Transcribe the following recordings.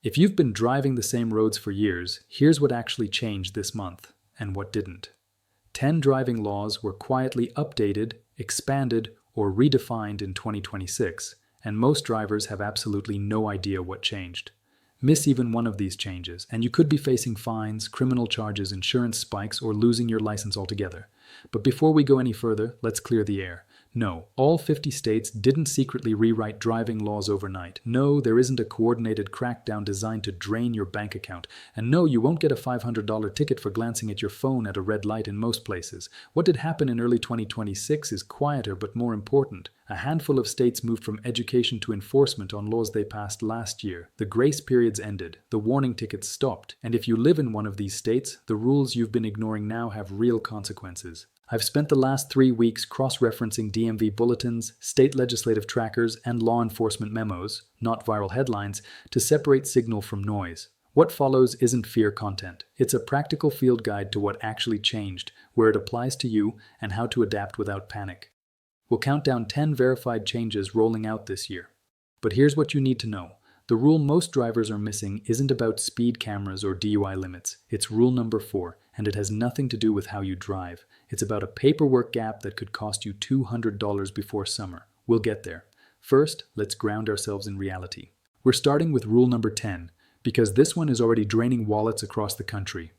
If you've been driving the same roads for years, here's what actually changed this month, and what didn't. 10 driving laws were quietly updated, expanded, or redefined in 2026, and most drivers have absolutely no idea what changed. Miss even one of these changes, and you could be facing fines, criminal charges, insurance spikes, or losing your license altogether. But before we go any further, let's clear the air. No, all 50 states didn't secretly rewrite driving laws overnight. No, there isn't a coordinated crackdown designed to drain your bank account. And no, you won't get a $500 ticket for glancing at your phone at a red light in most places. What did happen in early 2026 is quieter but more important. A handful of states moved from education to enforcement on laws they passed last year. The grace periods ended, the warning tickets stopped, and if you live in one of these states, the rules you've been ignoring now have real consequences. I've spent the last 3 weeks cross-referencing DMV bulletins, state legislative trackers, and law enforcement memos, not viral headlines, to separate signal from noise. What follows isn't fear content. It's a practical field guide to what actually changed, where it applies to you, and how to adapt without panic. We'll count down 10 verified changes rolling out this year. But here's what you need to know. The rule most drivers are missing isn't about speed cameras or DUI limits. It's rule number 4, and it has nothing to do with how you drive. It's about a paperwork gap that could cost you $200 before summer. We'll get there. First, let's ground ourselves in reality. We're starting with rule number 10, because this one is already draining wallets across the country.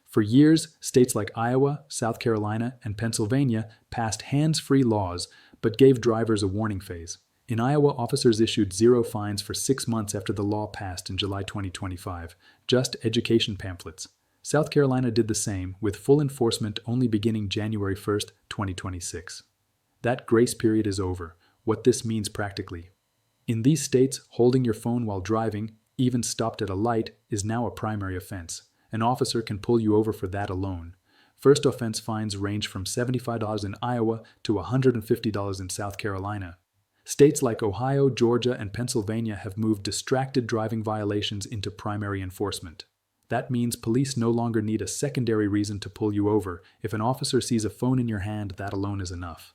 For years, states like Iowa, South Carolina, and Pennsylvania passed hands-free laws, but gave drivers a warning phase. In Iowa, officers issued 0 fines for 6 months after the law passed in July 2025, just education pamphlets. South Carolina did the same, with full enforcement only beginning January 1st, 2026. That grace period is over. What this means practically. In these states, holding your phone while driving, even stopped at a light, is now a primary offense. An officer can pull you over for that alone. First offense fines range from $75 in Iowa to $150 in South Carolina. States like Ohio, Georgia, and Pennsylvania have moved distracted driving violations into primary enforcement. That means police no longer need a secondary reason to pull you over. If an officer sees a phone in your hand, that alone is enough.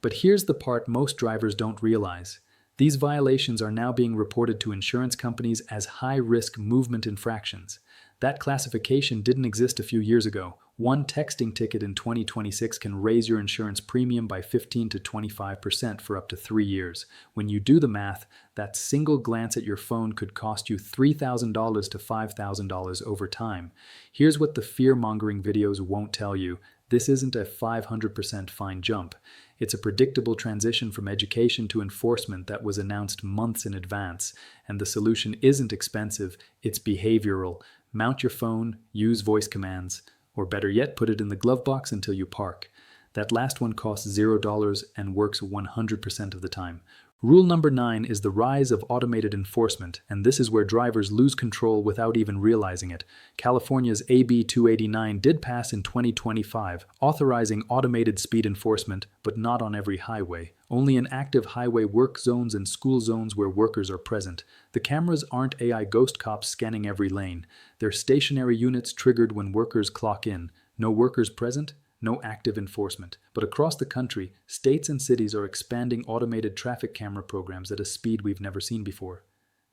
But here's the part most drivers don't realize. These violations are now being reported to insurance companies as high-risk movement infractions. That classification didn't exist a few years ago. One texting ticket in 2026 can raise your insurance premium by 15 to 25% for up to 3 years. When you do the math, that single glance at your phone could cost you $3,000 to $5,000 over time. Here's what the fear-mongering videos won't tell you. This isn't a 500% fine jump. It's a predictable transition from education to enforcement that was announced months in advance. And the solution isn't expensive, it's behavioral. Mount your phone, use voice commands, or better yet, put it in the glove box until you park. That last one costs $0 and works 100% of the time. Rule number 9 is the rise of automated enforcement, and this is where drivers lose control without even realizing it. California's AB 289 did pass in 2025, authorizing automated speed enforcement, but not on every highway. Only in active highway work zones and school zones where workers are present. The cameras aren't AI ghost cops scanning every lane. They're stationary units triggered when workers clock in. No workers present? No active enforcement. But across the country, states and cities are expanding automated traffic camera programs at a speed we've never seen before.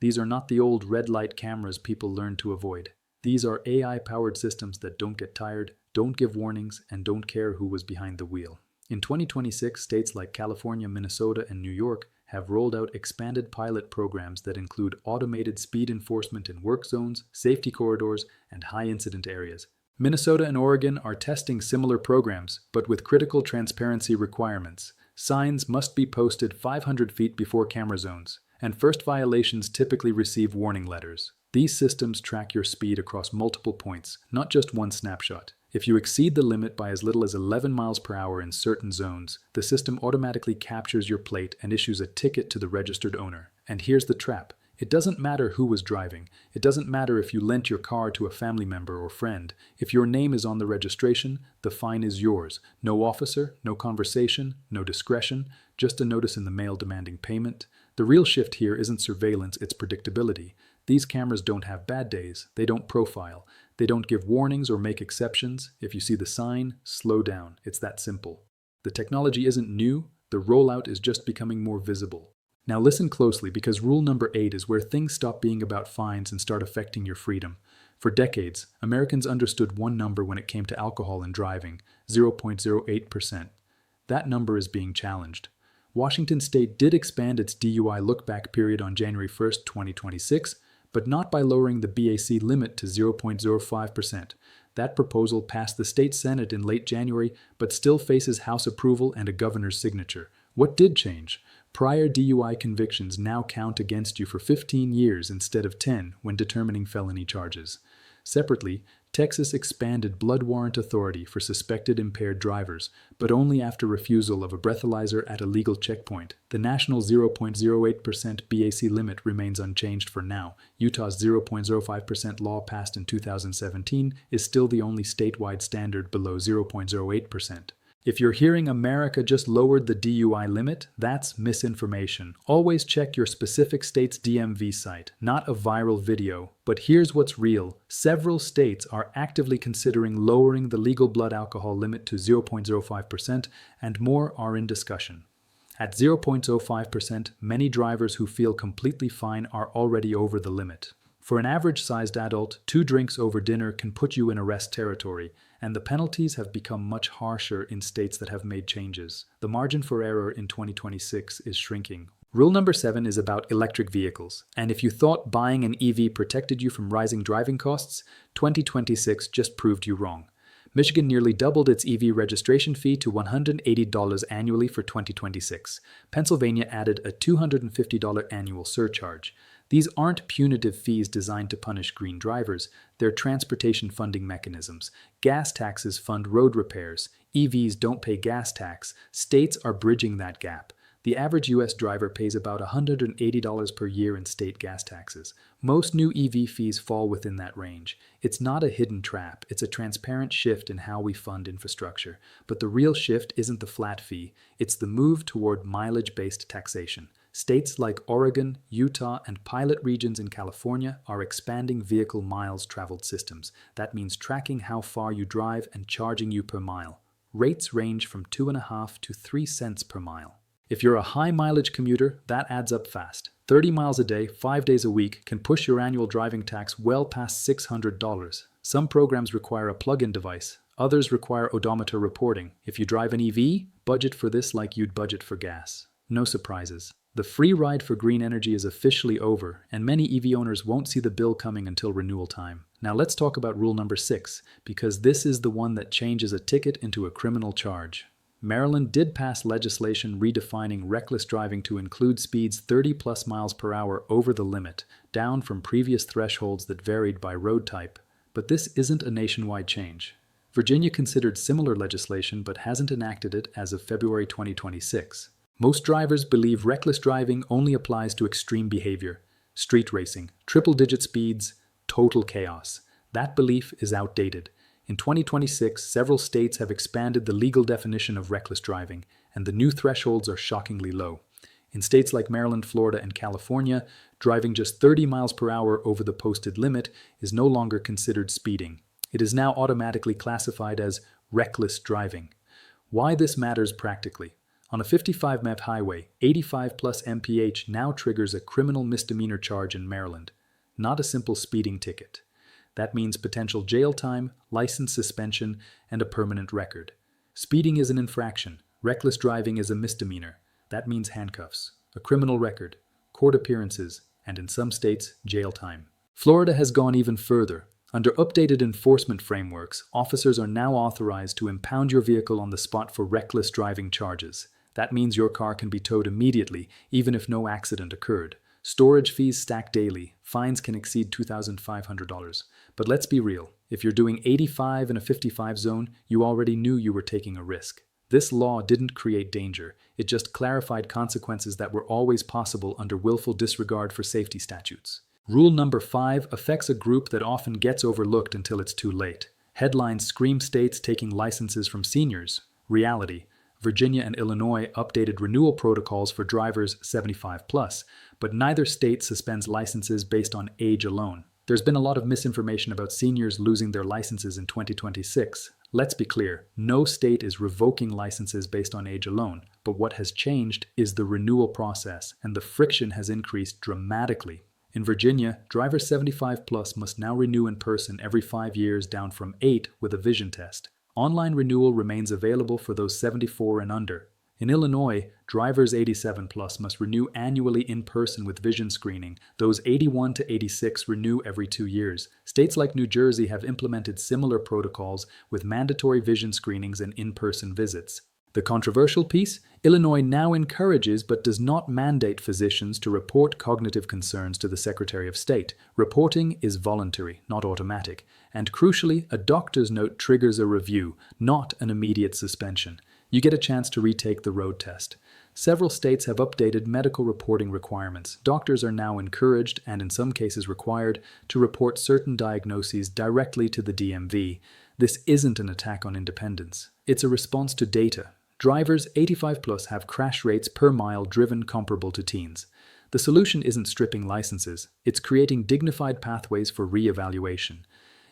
These are not the old red light cameras people learned to avoid. These are AI-powered systems that don't get tired, don't give warnings, and don't care who was behind the wheel. In 2026, states like California, Minnesota, and New York have rolled out expanded pilot programs that include automated speed enforcement in work zones, safety corridors, and high-incident areas. Minnesota and Oregon are testing similar programs, but with critical transparency requirements. Signs must be posted 500 feet before camera zones, and first violations typically receive warning letters. These systems track your speed across multiple points, not just one snapshot. If you exceed the limit by as little as 11 miles per hour in certain zones, the system automatically captures your plate and issues a ticket to the registered owner. And here's the trap. It doesn't matter who was driving. It doesn't matter if you lent your car to a family member or friend. If your name is on the registration, the fine is yours. No officer, no conversation, no discretion, just a notice in the mail demanding payment. The real shift here isn't surveillance, it's predictability. These cameras don't have bad days. They don't profile. They don't give warnings or make exceptions. If you see the sign, slow down. It's that simple. The technology isn't new. The rollout is just becoming more visible. Now listen closely, because rule number 8 is where things stop being about fines and start affecting your freedom. For decades, Americans understood one number when it came to alcohol and driving: 0.08%. That number is being challenged. Washington state did expand its DUI look-back period on January 1st, 2026, but not by lowering the BAC limit to 0.05%. That proposal passed the state Senate in late January, but still faces House approval and a governor's signature. What did change? Prior DUI convictions now count against you for 15 years instead of 10 when determining felony charges. Separately, Texas expanded blood warrant authority for suspected impaired drivers, but only after refusal of a breathalyzer at a legal checkpoint. The national 0.08% BAC limit remains unchanged for now. Utah's 0.05% law, passed in 2017, is still the only statewide standard below 0.08%. If you're hearing America just lowered the DUI limit, that's misinformation. Always check your specific state's DMV site, not a viral video. But here's what's real. Several states are actively considering lowering the legal blood alcohol limit to 0.05%, and more are in discussion. At 0.05%, many drivers who feel completely fine are already over the limit. For an average-sized adult, 2 drinks over dinner can put you in arrest territory, and the penalties have become much harsher in states that have made changes. The margin for error in 2026 is shrinking. Rule number 7 is about electric vehicles, and if you thought buying an EV protected you from rising driving costs, 2026 just proved you wrong. Michigan nearly doubled its EV registration fee to $180 annually for 2026. Pennsylvania added a $250 annual surcharge. These aren't punitive fees designed to punish green drivers. They're transportation funding mechanisms. Gas taxes fund road repairs. EVs don't pay gas tax. States are bridging that gap. The average U.S. driver pays about $180 per year in state gas taxes. Most new EV fees fall within that range. It's not a hidden trap. It's a transparent shift in how we fund infrastructure. But the real shift isn't the flat fee. It's the move toward mileage-based taxation. States like Oregon, Utah, and pilot regions in California are expanding vehicle miles traveled systems. That means tracking how far you drive and charging you per mile. Rates range from 2.5 to 3 cents per mile. If you're a high-mileage commuter, that adds up fast. 30 miles a day, 5 days a week can push your annual driving tax well past $600. Some programs require a plug-in device. Others require odometer reporting. If you drive an EV, budget for this like you'd budget for gas. No surprises. The free ride for green energy is officially over, and many EV owners won't see the bill coming until renewal time. Now let's talk about rule number 6, because this is the one that changes a ticket into a criminal charge. Maryland did pass legislation redefining reckless driving to include speeds 30+ miles per hour over the limit, down from previous thresholds that varied by road type. But this isn't a nationwide change. Virginia considered similar legislation but hasn't enacted it as of February 2026. Most drivers believe reckless driving only applies to extreme behavior, street racing, triple-digit speeds, total chaos. That belief is outdated. In 2026, several states have expanded the legal definition of reckless driving, and the new thresholds are shockingly low. In states like Maryland, Florida, and California, driving just 30 miles per hour over the posted limit is no longer considered speeding. It is now automatically classified as reckless driving. Why this matters practically? On a 55 mph highway, 85+ mph now triggers a criminal misdemeanor charge in Maryland, not a simple speeding ticket. That means potential jail time, license suspension, and a permanent record. Speeding is an infraction. Reckless driving is a misdemeanor. That means handcuffs, a criminal record, court appearances, and in some states, jail time. Florida has gone even further. Under updated enforcement frameworks, officers are now authorized to impound your vehicle on the spot for reckless driving charges. That means your car can be towed immediately, even if no accident occurred. Storage fees stack daily. Fines can exceed $2,500. But let's be real. If you're doing 85 in a 55 zone, you already knew you were taking a risk. This law didn't create danger. It just clarified consequences that were always possible under willful disregard for safety statutes. Rule number 5 affects a group that often gets overlooked until it's too late. Headlines scream states taking licenses from seniors. Reality: Virginia and Illinois updated renewal protocols for drivers 75+, but neither state suspends licenses based on age alone. There's been a lot of misinformation about seniors losing their licenses in 2026. Let's be clear, no state is revoking licenses based on age alone, but what has changed is the renewal process, and the friction has increased dramatically. In Virginia, drivers 75 plus must now renew in person every 5 years, down from 8 with a vision test. Online renewal remains available for those 74 and under. In Illinois, drivers 87 plus must renew annually in person with vision screening. Those 81 to 86 renew every 2 years. States like New Jersey have implemented similar protocols with mandatory vision screenings and in-person visits. The controversial piece? Illinois now encourages but does not mandate physicians to report cognitive concerns to the Secretary of State. Reporting is voluntary, not automatic. And crucially, a doctor's note triggers a review, not an immediate suspension. You get a chance to retake the road test. Several states have updated medical reporting requirements. Doctors are now encouraged, and in some cases required, to report certain diagnoses directly to the DMV. This isn't an attack on independence. It's a response to data. Drivers 85 plus have crash rates per mile driven comparable to teens. The solution isn't stripping licenses. It's creating dignified pathways for re-evaluation.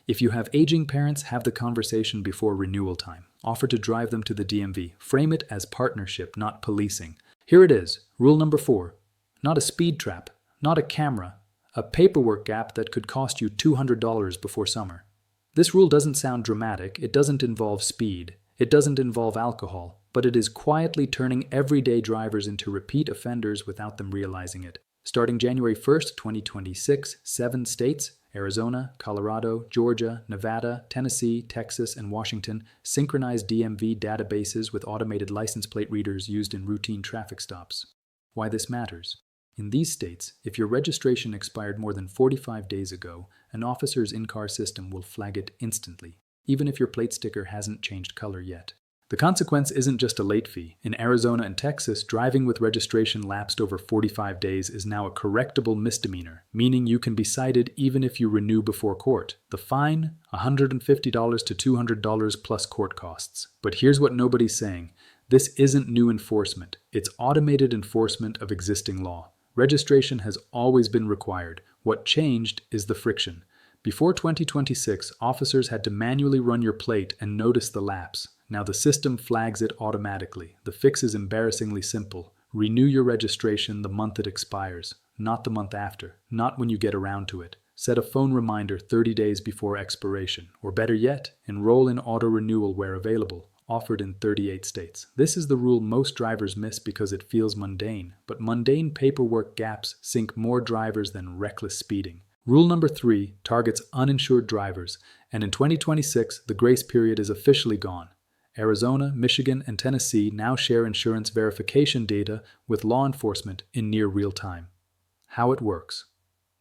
If you have aging parents, have the conversation before renewal time. Offer to drive them to the DMV. Frame it as partnership, not policing. Here it is, rule number 4. Not a speed trap, not a camera, a paperwork gap that could cost you $200 before summer. This rule doesn't sound dramatic, it doesn't involve speed, it doesn't involve alcohol, but it is quietly turning everyday drivers into repeat offenders without them realizing it. Starting January 1st, 2026, 7 states, Arizona, Colorado, Georgia, Nevada, Tennessee, Texas, and Washington, synchronized DMV databases with automated license plate readers used in routine traffic stops. Why this matters? In these states, if your registration expired more than 45 days ago, an officer's in-car system will flag it instantly, even if your plate sticker hasn't changed color yet. The consequence isn't just a late fee. In Arizona and Texas, driving with registration lapsed over 45 days is now a correctable misdemeanor, meaning you can be cited even if you renew before court. The fine, $150 to $200 plus court costs. But here's what nobody's saying. This isn't new enforcement. It's automated enforcement of existing law. Registration has always been required. What changed is the friction. Before 2026, officers had to manually run your plate and notice the lapse. Now the system flags it automatically. The fix is embarrassingly simple. Renew your registration the month it expires, not the month after, not when you get around to it. Set a phone reminder 30 days before expiration, or better yet, enroll in auto renewal where available, offered in 38 states. This is the rule most drivers miss because it feels mundane, but mundane paperwork gaps sink more drivers than reckless speeding. Rule number 3 targets uninsured drivers, and in 2026, the grace period is officially gone. Arizona, Michigan, and Tennessee now share insurance verification data with law enforcement in near real time. How it works.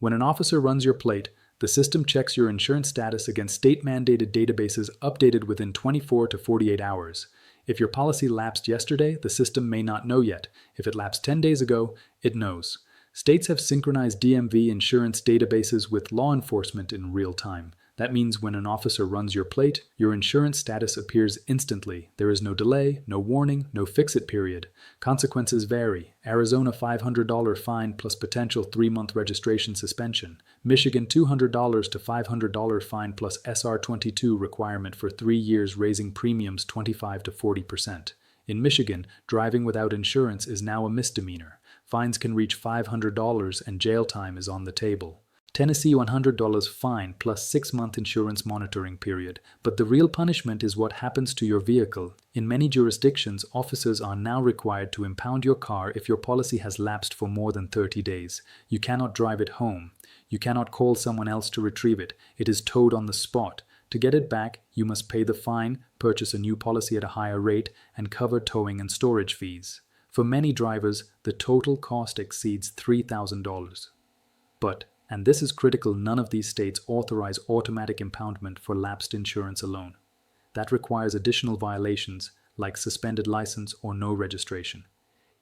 When an officer runs your plate, the system checks your insurance status against state-mandated databases updated within 24 to 48 hours. If your policy lapsed yesterday, the system may not know yet. If it lapsed 10 days ago, it knows. States have synchronized DMV insurance databases with law enforcement in real time. That means when an officer runs your plate, your insurance status appears instantly. There is no delay, no warning, no fix-it period. Consequences vary. Arizona $500 fine plus potential 3-month registration suspension. Michigan $200 to $500 fine plus SR22 requirement for 3 years, raising premiums 25 to 40%. In Michigan, driving without insurance is now a misdemeanor. Fines can reach $500 and jail time is on the table. Tennessee $100 fine plus 6-month insurance monitoring period. But the real punishment is what happens to your vehicle. In many jurisdictions, officers are now required to impound your car if your policy has lapsed for more than 30 days. You cannot drive it home. You cannot call someone else to retrieve it. It is towed on the spot. To get it back, you must pay the fine, purchase a new policy at a higher rate, and cover towing and storage fees. For many drivers, the total cost exceeds $3,000. But, and this is critical, none of these states authorize automatic impoundment for lapsed insurance alone. That requires additional violations like suspended license or no registration.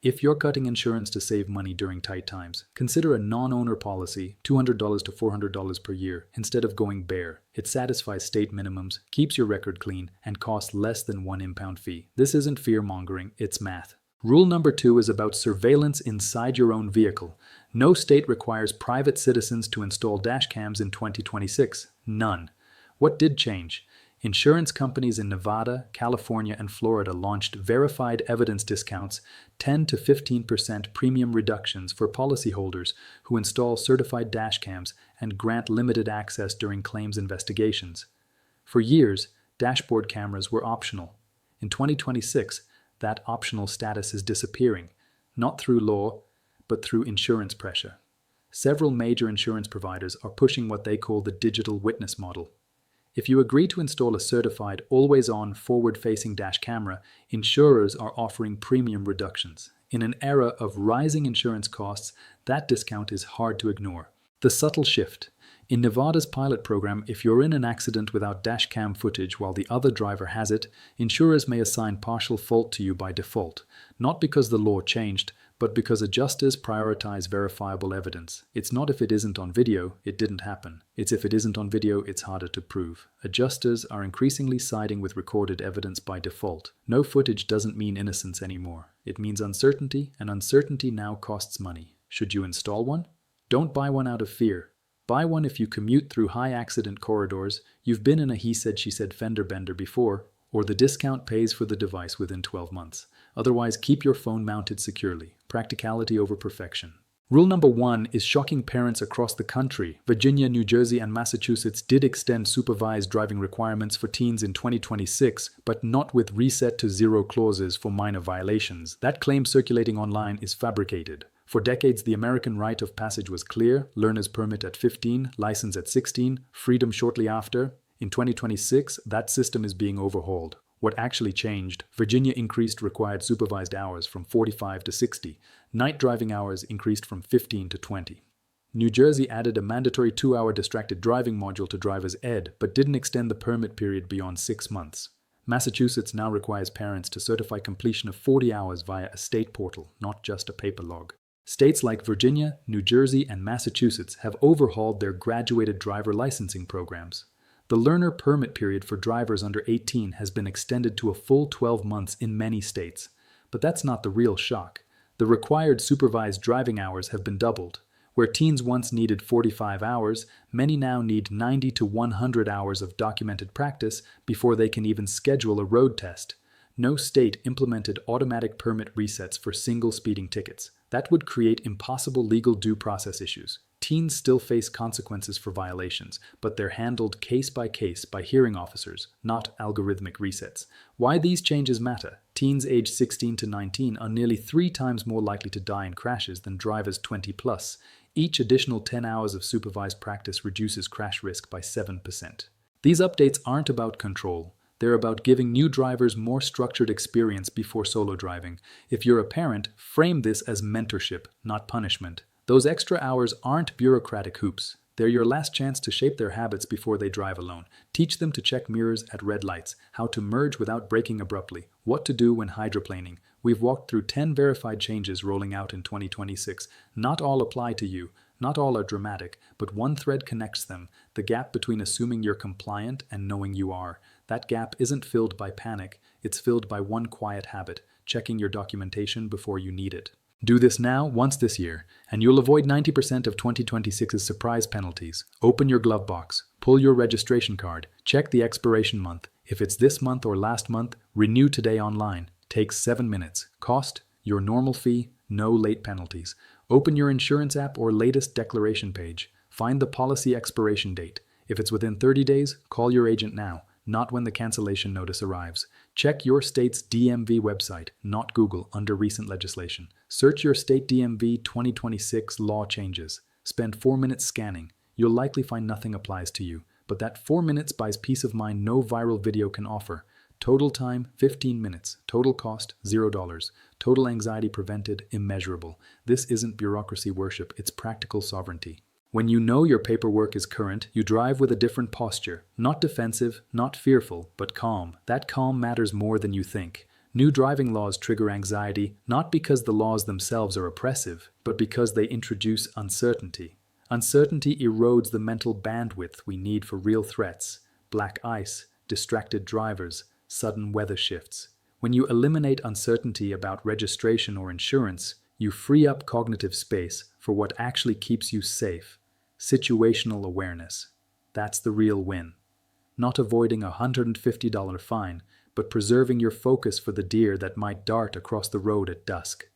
If you're cutting insurance to save money during tight times, consider a non-owner policy, $200 to $400 per year, instead of going bare. It satisfies state minimums, keeps your record clean, and costs less than one impound fee. This isn't fear-mongering, it's math. Rule number 2 is about surveillance inside your own vehicle. No state requires private citizens to install dash cams in 2026. None. What did change? Insurance companies in Nevada, California, and Florida launched verified evidence discounts, 10 to 15% premium reductions for policyholders who install certified dash cams and grant limited access during claims investigations. For years, dashboard cameras were optional. In 2026, that optional status is disappearing, not through law, but through insurance pressure. Several major insurance providers are pushing what they call the digital witness model. If you agree to install a certified, always-on, forward-facing dash camera, insurers are offering premium reductions. In an era of rising insurance costs, that discount is hard to ignore. The subtle shift. In Nevada's pilot program, if you're in an accident without dash cam footage while the other driver has it, insurers may assign partial fault to you by default, not because the law changed, but because adjusters prioritize verifiable evidence. It's not if it isn't on video, it didn't happen. It's if it isn't on video, it's harder to prove. Adjusters are increasingly siding with recorded evidence by default. No footage doesn't mean innocence anymore. It means uncertainty, and uncertainty now costs money. Should you install one? Don't buy one out of fear. Buy one if you commute through high-accident corridors, you've been in a he-said-she-said fender bender before, or the discount pays for the device within 12 months. Otherwise, keep your phone mounted securely. Practicality over perfection. Rule number 1 is shocking parents across the country. Virginia, New Jersey, and Massachusetts did extend supervised driving requirements for teens in 2026, but not with reset to zero clauses for minor violations. That claim circulating online is fabricated. For decades, the American rite of passage was clear: learner's permit at 15, license at 16, freedom shortly after. In 2026, that system is being overhauled. What actually changed? Virginia increased required supervised hours from 45 to 60. Night driving hours increased from 15 to 20. New Jersey added a mandatory 2-hour distracted driving module to driver's ed, but didn't extend the permit period beyond 6 months. Massachusetts now requires parents to certify completion of 40 hours via a state portal, not just a paper log. States like Virginia, New Jersey, and Massachusetts have overhauled their graduated driver licensing programs. The learner permit period for drivers under 18 has been extended to a full 12 months in many states. But that's not the real shock. The required supervised driving hours have been doubled. Where teens once needed 45 hours, many now need 90 to 100 hours of documented practice before they can even schedule a road test. No state implemented automatic permit resets for single speeding tickets. That would create impossible legal due process issues. Teens still face consequences for violations, but they're handled case by hearing officers, not algorithmic resets. Why these changes matter? Teens aged 16 to 19 are nearly 3 times more likely to die in crashes than drivers 20 plus. Each additional 10 hours of supervised practice reduces crash risk by 7%. These updates aren't about control. They're about giving new drivers more structured experience before solo driving. If you're a parent, frame this as mentorship, not punishment. Those extra hours aren't bureaucratic hoops. They're your last chance to shape their habits before they drive alone. Teach them to check mirrors at red lights, how to merge without braking abruptly, what to do when hydroplaning. We've walked through 10 verified changes rolling out in 2026. Not all apply to you. Not all are dramatic, but one thread connects them: the gap between assuming you're compliant and knowing you are. That gap isn't filled by panic, it's filled by one quiet habit: checking your documentation before you need it. Do this now, once this year, and you'll avoid 90% of 2026's surprise penalties. Open your glove box, pull your registration card, check the expiration month. If it's this month or last month, renew today online. Takes 7 minutes. Cost? Your normal fee, no late penalties. Open your insurance app or latest declaration page. Find the policy expiration date. If it's within 30 days, call your agent now, not when the cancellation notice arrives. Check your state's DMV website, not Google, under recent legislation. Search your state DMV 2026 law changes. Spend 4 minutes scanning. You'll likely find nothing applies to you, but that 4 minutes buys peace of mind no viral video can offer. Total time, 15 minutes. Total cost, $0. Total anxiety prevented, immeasurable. This isn't bureaucracy worship, it's practical sovereignty. When you know your paperwork is current, you drive with a different posture. Not defensive, not fearful, but calm. That calm matters more than you think. New driving laws trigger anxiety, not because the laws themselves are oppressive, but because they introduce uncertainty. Uncertainty erodes the mental bandwidth we need for real threats: black ice, distracted drivers, sudden weather shifts. When you eliminate uncertainty about registration or insurance, you free up cognitive space for what actually keeps you safe. Situational awareness. That's the real win. Not avoiding a $150 fine, but preserving your focus for the deer that might dart across the road at dusk.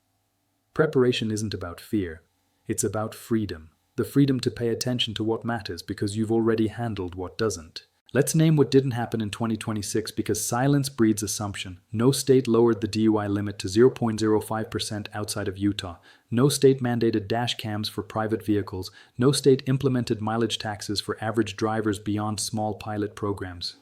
Preparation isn't about fear. It's about freedom. The freedom to pay attention to what matters because you've already handled what doesn't. Let's name what didn't happen in 2026 because silence breeds assumption. No state lowered the DUI limit to 0.05% outside of Utah. No state mandated dash cams for private vehicles. No state implemented mileage taxes for average drivers beyond small pilot programs.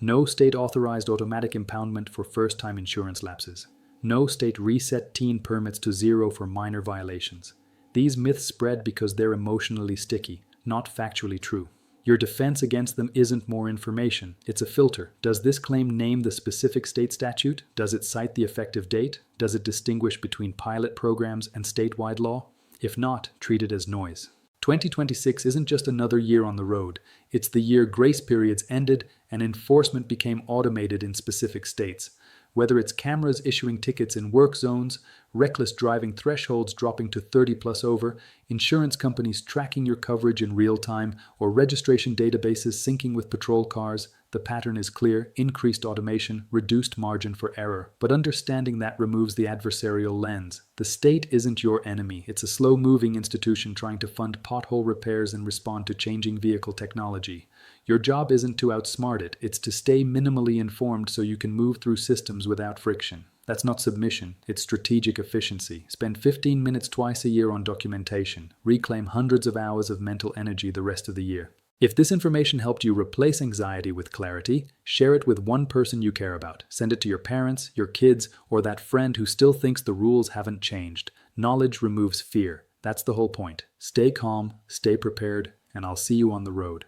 No state authorized automatic impoundment for first-time insurance lapses. No state reset teen permits to 0 for minor violations. These myths spread because they're emotionally sticky, not factually true. Your defense against them isn't more information, it's a filter. Does this claim name the specific state statute? Does it cite the effective date? Does it distinguish between pilot programs and statewide law? If not, treat it as noise. 2026 isn't just another year on the road. It's the year grace periods ended and enforcement became automated in specific states. Whether it's cameras issuing tickets in work zones, reckless driving thresholds dropping to 30+ over, insurance companies tracking your coverage in real time, or registration databases syncing with patrol cars, the pattern is clear: increased automation, reduced margin for error. But understanding that removes the adversarial lens. The state isn't your enemy. It's a slow-moving institution trying to fund pothole repairs and respond to changing vehicle technology. Your job isn't to outsmart it, it's to stay minimally informed so you can move through systems without friction. That's not submission, it's strategic efficiency. Spend 15 minutes twice a year on documentation. Reclaim hundreds of hours of mental energy the rest of the year. If this information helped you replace anxiety with clarity, share it with one person you care about. Send it to your parents, your kids, or that friend who still thinks the rules haven't changed. Knowledge removes fear. That's the whole point. Stay calm, stay prepared, and I'll see you on the road.